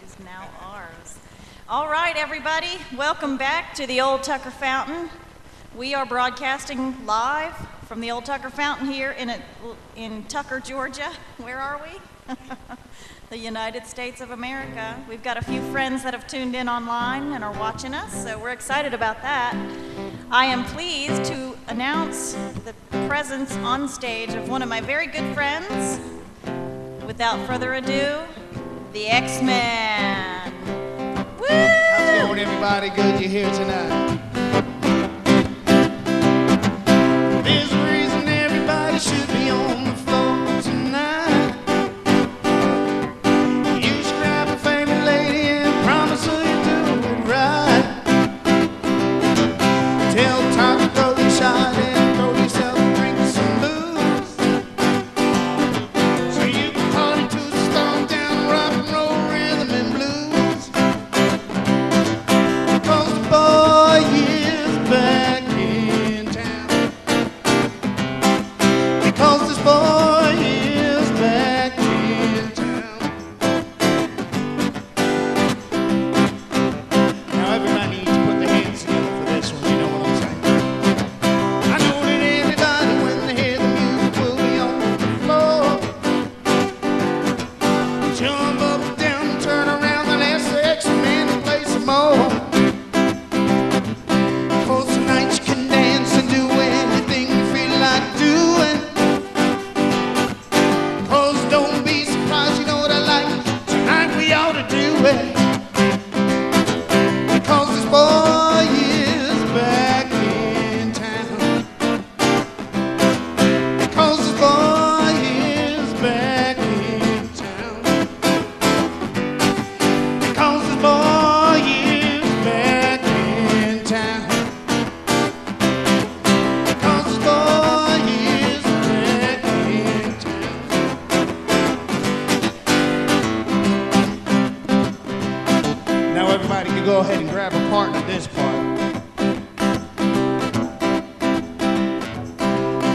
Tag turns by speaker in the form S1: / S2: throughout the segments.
S1: is now ours. All right, everybody, welcome back to the Old Tucker Fountain. We are broadcasting live from the Old Tucker Fountain here in Tucker, Georgia. Where are we? The United States of America. We've got a few friends that have tuned in online and are watching us, so we're excited about that. I am pleased to announce the presence on stage of one of my very good friends. Without further ado, the X-Men. Woo!
S2: How's it going, everybody? Good you're here tonight. There's a reason everybody should be on the floor tonight. You should grab a favorite lady and promise her you do it right. Tell Tom to throw your shot and throw yourself a drink of some booze, so you can party to the stone down rock and roll rhythm and blues. Because the boy is back in town. Because this boy is back in town. Now everybody needs to put their hands together for this one, you know what I'm saying? I know that everybody, when they hear the music, will be on the floor. Jump up and down and turn around and ask the X-Men to play some more. For tonight you can dance and do anything you feel like doing. Cause don't be surprised, you know what I like. Tonight we ought to do it. Because this boy is back in town. Because this boy is back in town. Because this boy is back in town. Because this boy is back in town. Now everybody can go ahead and grab a partner this part.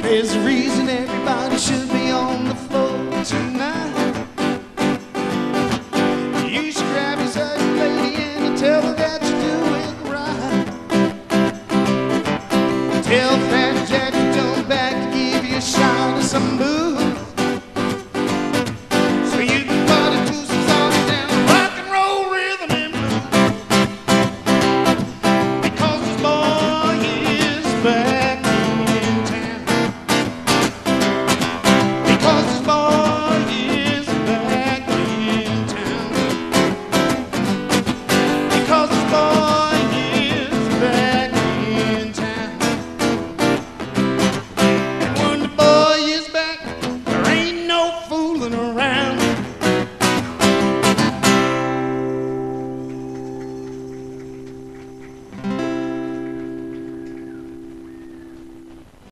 S2: There's a reason